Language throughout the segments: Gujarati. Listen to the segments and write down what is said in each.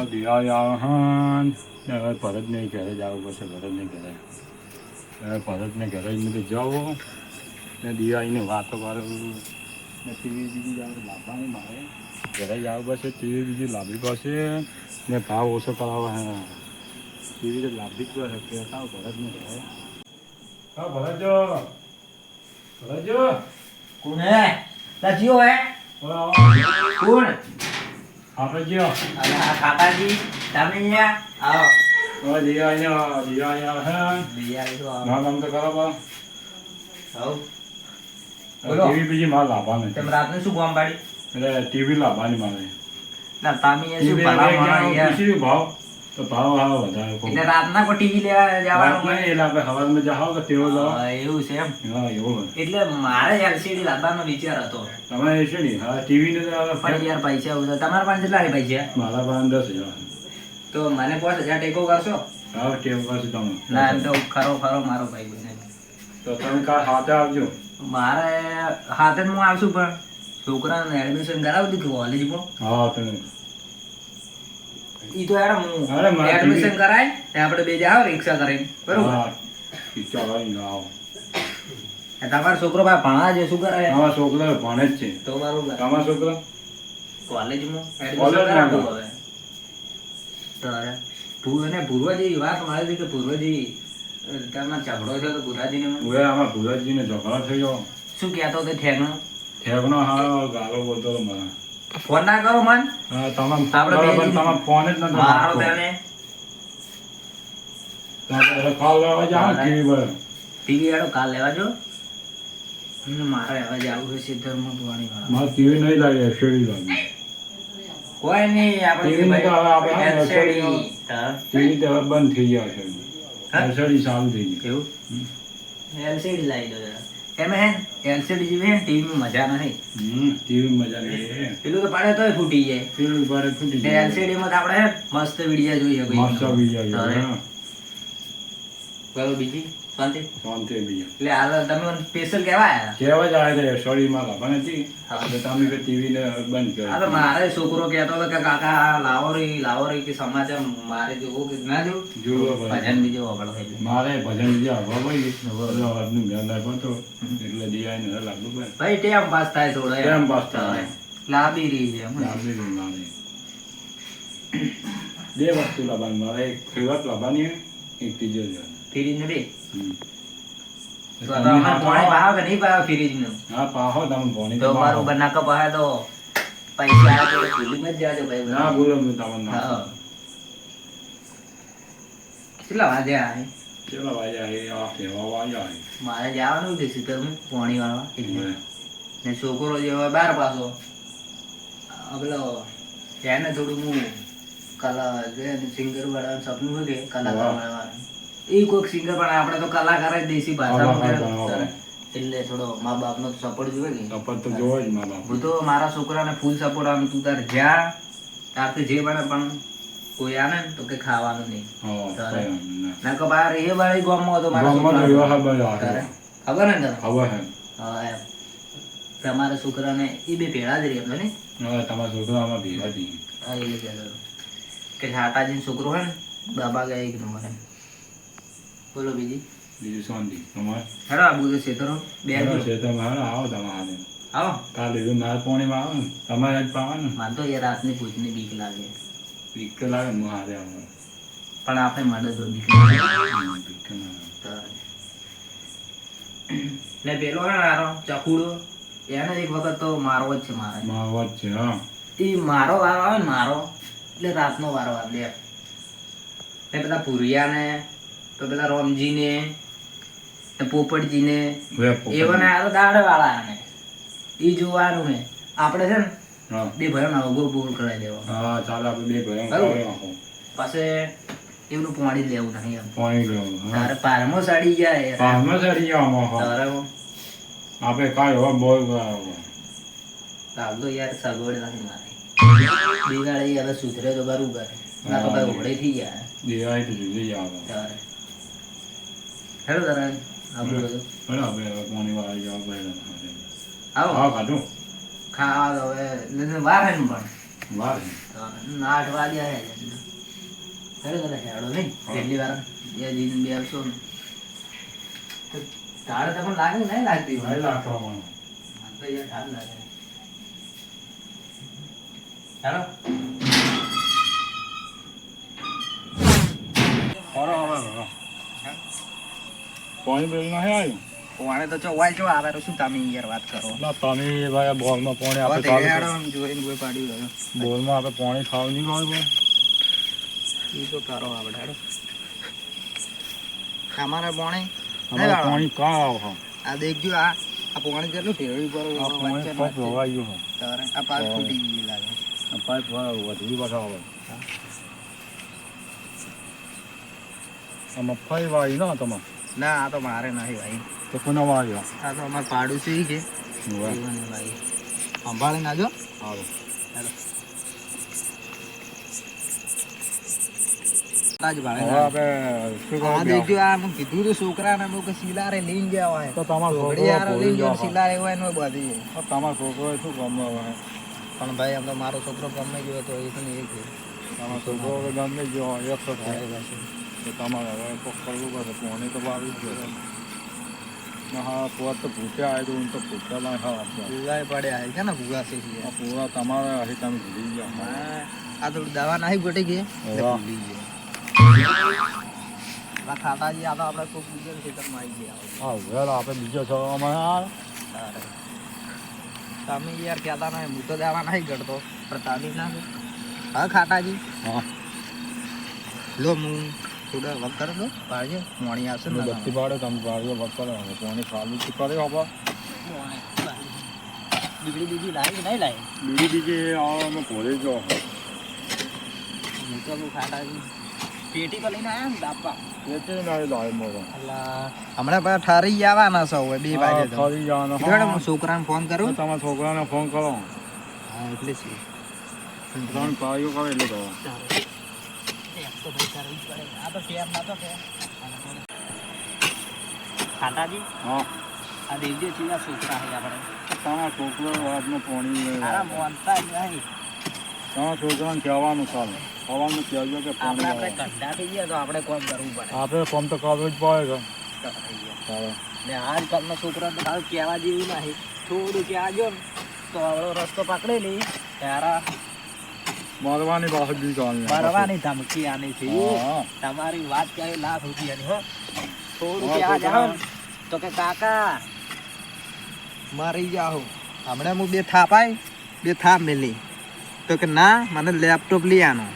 દિવાળી આવે હા હવે ભરતને ઘરે જવું પડશે. ભરતને ઘરે જઈને જાઓ ને દિવાળીની વાતો કરું ને ટીવી બીજી લાવવાની મારે ઘરે જવું પડશે. ટીવી બીજી લાવવી પડશે ને ભાવ ઓછો કરાવવા હે ટીવી તો લાવવી જ પડશે. કહેતા ભરતને ઘરે હા ભરત જો કોણ હે લખ્યો હે કોણ આપણે જો આ કાકાજી તમે અહીંયા આવો દિવાળી આવે દિવાળી તો આવો ના નામ તો ખરાબ આવો બોલો ટીવી બીજી મારે લાવવાની તેમ રાતને શું કામ પાડી એટલે ટીવી લાવવાની મારે ના તમે એ શું ભલા માણસ યાર પૂછ્યું ભાવ તો ભાવ હા વધારે એટલે રાતના કોઈ ટીવી લેવા જવાનું નહીં એટલે આપણે હવારમાં જાઓ કે તેઓ લાવો એવું છે એમ હા એવું એટલે મારે એલસીડી લાવવાનો વિચાર હતો તમારે છે ને હા ટીવી ને પણ યાર પૈસા ઓછા તમારા પાસે કેટલા પૈસા મારા પાસે 10,000 તો મને 5,000 ટેકો કરશો હા ટેવ કરશું તમે ના એમ તો ખરો મારો ભાઈ બને તો તમે કાલ હાથે આવજો મારે હાથે જ હું આવશું પણ છોકરાને એડમિશન કરાવી દીધું કોલેજમાં હા તમે ઈ તો યાર અરે હું મારે એડમિશન કરાય ને આપણે બે જાવ રિક્ષા કરીને બરોબર હા ઈચ્છા કરીને આવો તમારો છોકરો ભાઈ ભણા છે શું કરે અમારા છોકરા ભણે જ છે તો બરોબર તમારા છોકરા કોલેજમાં કોલેજમાં એડમિશન કરાવવું હવે તારે પૂર્વજી વાત મારી હતી કે પૂર્વજી તમારે ઝઘડો છે તો ભુરાજીને હવે આમાં ભુરાજીને ઝઘડો થયો શું કહેતો હતો ઠેકનો ઠેકનો હા ગાળો બોલતો હતો મને ફોન ના કરો મન હા તમામ આપણે બરાબર તમામ ફોન જ નતો મારો લાગતો. તને તમે કાલ લેવા જાઓ ને ટીવી પર ટીવી વાળો કાલ લેવા જો અને મારે હવે જવું છે સિદ્ધરમાં પાણી વાળા મારે ટીવી નહીં લાગે એસડી લાગે કોઈ નહીં ટીવી ને તો હવે આપણે LCD. ટીવી તો હવે બંધ થઈ ગયા છે હા? એસડી ચાલુ થઈ ગઈ એવું એલસીડી લાવી દો જરા એમ હે એલસીડી જેવી હે ટીવી માં મજા નથી ટીવી મજા નહીં પેલું તો પાડે તોય ફૂટી જાય ટીવી પર ફૂટી ને જાય એલસીડી માં તો આપણે હે મસ્ત વિડિયો જોઈએ મસ્ત બીજા બરોબર બીજી શાંતિ શાંતિ બીજા એટલે હાલ તમે મને સ્પેશિયલ કેવા આયા કેવા જ આવે છે એસડીમાં લાવવાની હતી હા. એટલે તમે કે ટીવી ને બંધ આ તો કરી મારે છોકરો કહેતો હતો કે કાકા લાવો રે કે સમાચાર મારે જોવું કે ના જોવું જુઓ ભાઈ. ભજન બીજો વગડો થઈ ગયો. મારે ભજન બીજા હવા ભાઈ આજનું જ્ઞાન રાખ્યો હતો એટલે દિવાળી ને લાગવું ભાઈ ભાઈ ટેમ પાસ થાય થોડો એમ. ટેમ પાસ થાય. લાંબી રહી છે એમ. લાંબી રીત લાગે. બે વસ્તુ લાવવાની મારે એક ફેવરેટ લાવવાની એક ત્રીજો લેવાનો. ફ્રીજ ને બે હમ. તો હવે અમારે પાણી પાવ કે નહીં પાવ ફ્રીજ નું હા પાહો તમે ભણી તો બરોબર ના કપાય તો પૈસા આવે તો ભૂલી મત જાજો ભાઈ ના બોલો મેં તમને ના હા. કેટલા વાગ્યા આ? ચલો વાયા એ આ કહેવા વાયા એ મારે જવાનું છે સીતરમાં પાણી વાળવા એટલે હવે ને છોકરો જે હવે બાર પાછો આ પેલો એને થોડું હું કલા જે સિંગર વાળાનું સપનું હોય કે કલાકાર વાળવાનું એ કોઈક સિંગર પણ આપણે તો કલાકાર જ દેશી કલાકાર ભાષામાં બનાવો. એટલે થોડો મા બાપનો સપોર્ટ જોઈએ ને સપોર્ટ તો જોવો જ મા બાપ હું તો મારા છોકરાને ફૂલ સપોર્ટ આપું તું તાર જ્યાં તારથી જે બને પણ કોઈ આને ને તો કે ખાવાનું નહીં હા તારે. કઈ વાંધો નહીં. ના કે બહાર એ વાળી ગામમાં હતો મારા ગામમાં તો એવા છોકરા ખબર તારે. આવે. ખબર ને તને ખબર હે હા એમ તમારા છોકરાને એ બે ભેળા જ રહી એમ તો ને હવે તમારા છોકરામાં ભેગા થઈ હા એ કહેતો હતો. કે છાટાજીનો છોકરો હોય ને બાબા ગયા એક નંબર એમ બોલો બીજી બીજું શાંતિ તમારે હેડો આબુ તો છેતરો બે બરાબર આબુ. છે તમે હાલો આવો તમારે આવો કાલે લીધું નાર પાણીમાં આવે ને તમારે જ પાવાનું મને તો યાર રાતની ભૂતની બીક લાગે બીક તો લાગે હું હારે આવે પણ આપણે મળે તો બીક લાગે. બીક તો ના આવે. તારે. ને પેલો હે ને આરો ચકુડો એને એક વખત તો મારવો જ છે મારે મારો વાત છે હા એ મારો વારો આવે ને મારો એટલે રાતનો વારો આવે બે ને પેલા ભુરિયાને તો પેલા રોમજીને ને પોપટજીને એવાને આ તો દાડે વાળા ને ઈ જોવાનું હે આપણે છે ને હા બે ભાઈઓને અવગો બોલ કરાવી દેવો હા ચાલો આપણે બે ભાઈઓ બરાબર. કરી નાખો પછી એવનું પાણી જ લેવું નહીં એમ પાણી લેવું હા તારે પારમાં સાડી જાય યાર. પાનમાં ચડી જાઓ આમાં હા. તારે આપણે કાંઈ હવે બોલ કરાવો. હાલ તો યાર સગવડ નથી મારી દિવાળી હવે સુધરે તો બરોબર ના તો ભાઈ ઉઘડે થઈ ગયા દિવાળી તો જુદી જ આવે તારે હેલો તારે આપણું બધું બરાબર હવે પાણી વાળી જાવ પહેલા આવો હા ખાધું ખાવા તો હવે વાર હે ને પણ વાર 8 વાગ્યા હે ખરેખર હેડો નહીં પહેલી વાર બે દિન બે આવશો ને તો તારે તમને લાગે ને નહીં લાગતી નહીં રાખવાનું મને તો યાર ઠાર લાગે હેડો ખરો હવે પાણી બેલ નહીં આવ્યું વાણે તો ચોવાય ચો આવે તો શું તમે યાર વાત કરો ના તમે ભાઈ બોલમાં પાણી હવે આપણે તે ચાલુ હેડો આમ જોઈને કોઈ પાડી રહ્યો બોલમાં આપણે પાણી ખાવું નહીં ખાવું ભાઈ એ તો કરો આપણે હેડો અમારે પાણી અમારે પાણી કાં આવો આ દેખજો આ પાણી કેટલું ટેરવી પર આ પાણી પગ ધોવાઈ ગયું તારે આ પાક ફૂટી ગઈ લાગે આ પાઇપ વધી પાછા આવે આમાં ફઈ વાળી ના તમારે ના આ તો મારે નહીં ભાઈ તો કોના વાળી આ તો અમારે પાડોશી કે જીવન ભાઈ સંભાળી નાજો સારું હેલો આજ ભાઈ હવે આપણે શું આ કરવું દેખજો આ મેં કીધું તો છોકરાને મેં કે સિલારે લઈને ગયા હોય તો તમારો છોકરી યાર છોકરો લઈને ભૂલી ગયો સિલારે હોય ને બધી તમારો છોકરો શું ગમે હવે પણ ભાઈ આમ તો મારો છોકરો ગમે ગયો તો એક ને એક તમારો છોકરો હવે ગમે ગયો એક તો થાય તો તમારે હવે કોક કરવું પડે પાણી તો વાવી જ ગયો હા પોત તો ભૂખ્યા આવ્યું તો ભૂખ્યા ના ખાવા ભૂગાય પડ્યા છે ને ભૂગા છે આ પૂરા તમારે હજી તમે ભૂલી ગયા આ થોડી દવા નાહી ગોટી ગઈ વાહ. ભૂલી ગયો ખાતાજી આ તો આપણે કોક બીજા ખેતરમાં આવી ગયા હા વેલ આપણે બીજો છોકરામાં આ તમે યાર કહેતા ના હું તો દવા નહીં કરતો પણ તાલી ના હા ખાતાજી હા લો હું થોડા વખત કરો તો પાડજો પાણી આવશે ને બત્તી પાડે તમે પાડ્યો વખત હવે પાણી ખાલી શું કરે આપણે બીજી લાવી કે નહીં લાવી બીજી આવવામાં ભોલે જો હું તો ખાતાજી પેટી પર લઈને આવ્યા ને બાપા એટલે નહીં લાવે મોરો હમણાં પાછા ઠારી આવવાના છો હવે 2 વાગે તો ખરી જવાનો કીધું હું છોકરાને ફોન કરું તમારા છોકરાને ફોન કરો હા એટલે છે 3 પાડીઓ કરે એટલે તો ખાતાજી હા આ દેવજી ચીલા છોકરા છે આપણે તમારા છોકરો વાતનું પાણી આરામ વાંચતા જ નહીં તમારા છોકરાને કહેવાનું ચાલે સવારનું કહેજો કે પાણી આપણે લાવો. કંડા થઈ ગયા તો આપણે કોમ કરવું પડે આપણે ફોન તો કરવું જ પડે કે ને આજકાલના છોકરા તો સારું કહેવા જેવું નહીં થોડું કહેવાજો ને તો આવડો રસ્તો પકડેલી ત્યારે મરવાની પાસે બી ચાલે મરવાની ધમકી આની છે હા તમારી વાત ક્યાંય લાખ રૂપિયાની હો થોડું હા, કહેવા જાઓ ને છોકરા. તો કે કાકા મારી જાઓ હમણાં હું 2 થાપાય 2 થાપ મેલી તો કે ના મને લેપટોપ લઈ આનો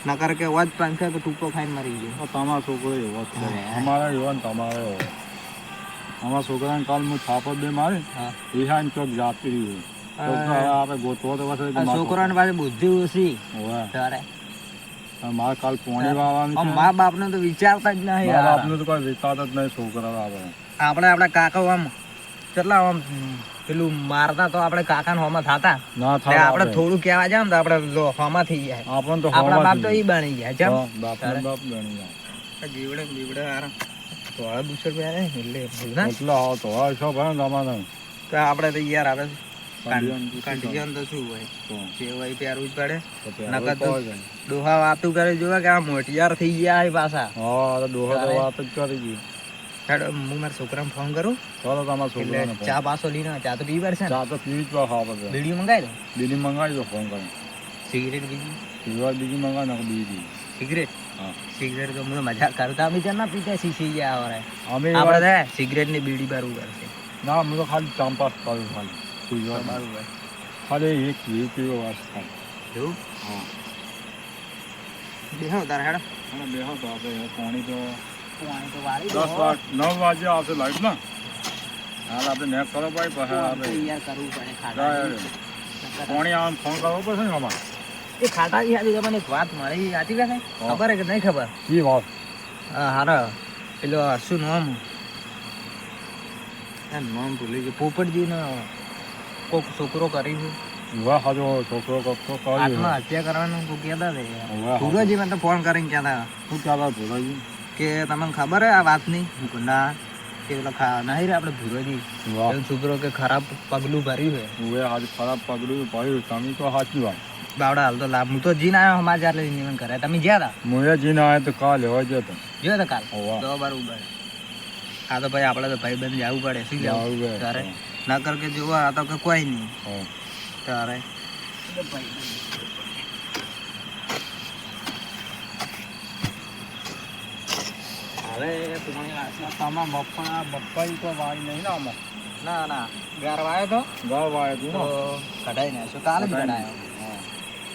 નકર કે વજ પંખે તો ટૂંકો ખાઈને મરી ગયો તમારા છોકરો એવો જ છે. હા. અમારે એવો ને તમારે એવો અમારા છોકરાને કાલ હું થાપડ બે મારી હા ઈહાન ચોક જાતી રહ્યું તો હવે આપણે ગોતવો તો વસે કે મારે છોકરાને પાસે બુદ્ધિ ઓછી હોવે. ત્યારે મારે કાલ પોણી વાવવાનું છે મા બાપ ને તો વિચારતા જ નહીં મા બાપનું તો કોઈ વિચાર જ નહીં છોકરા આપણે આપણા કાકા આમ કેટલા આમ પેલું મારતા તો આપણે કાકા હોમાં થતા ના એટલે થાય આપણે થોડું કહેવા જાવ ને તો આપણે હોમાં થઈ જાય આપણને તો આપણા બાપ તો હોવાથી. ઈ બની ગયા જેમ હા, બાપને બાપ ગણી જાય. જીવડે હારા ધોળા બુસર પહેરે એટલે એવું ના એટલે હા તો હા છો ભાઈ ને તમારે તો આપણે તો યાર આપણે કંડિયાન કંડિયાન તો શું હોય તો જે હોય પહેરવું જ પડે તો નકર પહેરવું તો પડે. ડોહા વાતું કરે જોવા કે આ મોટિયાર થઈ ગયા છે પાછા હા તો ડોહા તો તારે? વાત જ કરી ગઈ હેડો હું મારા છોકરાને ફોન કરું ચાલો તમારા છોકરાને એટલે ફોન. ચા પાછો લઈને આવે. ચા તો પીવી પડશે ને ચા તો પીવી જ પડે હા બધે બીડી મંગાવી દો બીજી મંગાવી દો ફોન કરી સિગરેટ બીજી પીવા બીજી મંગાવી નાખો બીજી સિગરેટ હા સિગરેટ તો હું મજા કરતા અમે ત્યાં ના પીતા શીખી ગયા હવે અમે આપણે તો સિગરેટ ની બીડી બારું કરશે ના હું તો ખાલી ચાંપાસ કરું ખાલી પીવા બારું કર ખાલી એક વીસ પીવો વાત થાય એવું હા બેહો તારે હેડો અને બેહો તો આપણે પાણી તો પાણી તો વાળી 10 વાગ 9 વાગે આવશે લાઈટ ને હાલ આપણે નેક કરો ભાઈ પછી આપણે તૈયાર કરવું પડે જાય. ખાટા પાણી આવવાનું ફોન કરવો પડશે ને અમારે એ ખાટાજી હાજી તમને એક વાત મારી સાચી વાત ખબર હે કે નહીં ખબર શી વાત હારા પેલો શું નામ નામ ભૂલી ગયું પોપટજી નો કોક છોકરો કરી છે વાહ હાજો છોકરો કપતો કર્યો આત્મહત્યા કરવાનું કોઈ કહેતા વાહ. ભૂરોજી મને તો ફોન કરીને કહેતા શું કહેતા ભોલાજી કે તમને ખબર હે આ વાતની હું કહું, ના કે પેલા નહીં રે આપણે ભૂરોજી વાહ પેલો છોકરો કે ખરાબ પગલું ભર્યું છે હવે આજે ખરાબ પગડું પડ્યું તમે તો સાચી વાત બાવડા હાલ તો લાભ હું તો જીન આવ્યો સમાચાર લઈને નિમન કરે તમે જ્યાં હતા મોએ જીને આવે તો કાલ લેવા જતો જોયો તો કાલ હોવા. તો બરોબર આ તો ભાઈ આપણે તો ભાઈ બંધ જવું પડે શું જવું જવું પડે. તારે ના કર કે જોવા આ તો કે કોઈ નહીં હા. તારે હવે તમારા બપ્પા તો વાય નહીં ને આમાં ના ના ગારવા આવ્યો તો ગાવ વાય તું તો કઢાઈ નાખ્યો કાલે બી કઢાયો હા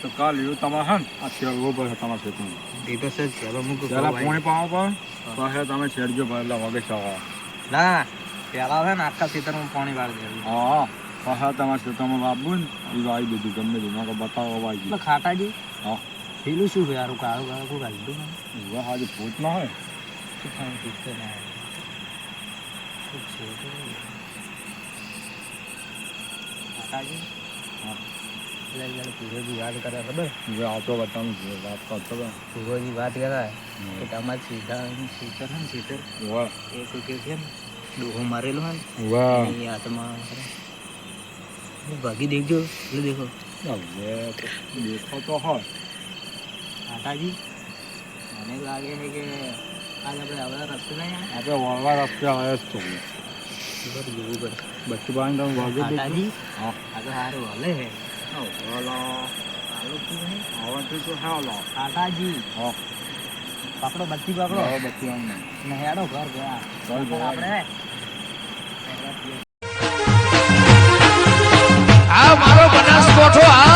તો કાલ એવું તમારે હે ને આ ખેડવો પડે તમારા ખેતરમાં એ તો છે ચાલો મૂકું પહેલા પોણી પાવો પણ પછી તમે છેડજો પહેલા વાગે સવા ના પેલા છે ને આખા ખેતરમાં પાણી વાળી દેવું હા પછી તમારા ખેતરમાં વાપવું ને એ વાવી દીધું ગમે તે નકર બતાવો વાવી એટલે ખાટાજી હા પેલું શું છે યાર કાળું કાળું કોઈ ગાલી દઉં એવા હાજર ભૂત ના હોય શું ખાવાનું પૂછતો ના ખાટાજી હા એટલે પૂરોજી વાત કરે ખબર હવે આવતો બતાવું છું વાત કરતો હતો. પૂરોજી વાત કરે કે તમારે સીધા સીટર છે ને સીટર વાહ એ શું કે છે ને ડોહો મારેલો હોય ને વાહ એની હાથમાં ભાગી દેખજો એટલે દેખો હવે દેખો તો હોય કાકાજી મને લાગે છે કે આજ આપણે આવડા રસ્તે નહીં આપણે વળવા રસ્તે આવ્યા જ તો જોવું પડે બચ્ચું બાંધ તમે વાગે કાકાજી હા આ તો સારું હલે છે હાલો આવવાથી તો હાલો કાકાજી હા પકડો બચ્ચી પકડો હવે બચ્ચું આમ નહીં ને હેડો ઘર ગયા ઘર ગયા. આપણે આ મારો બનાસકોઠો આ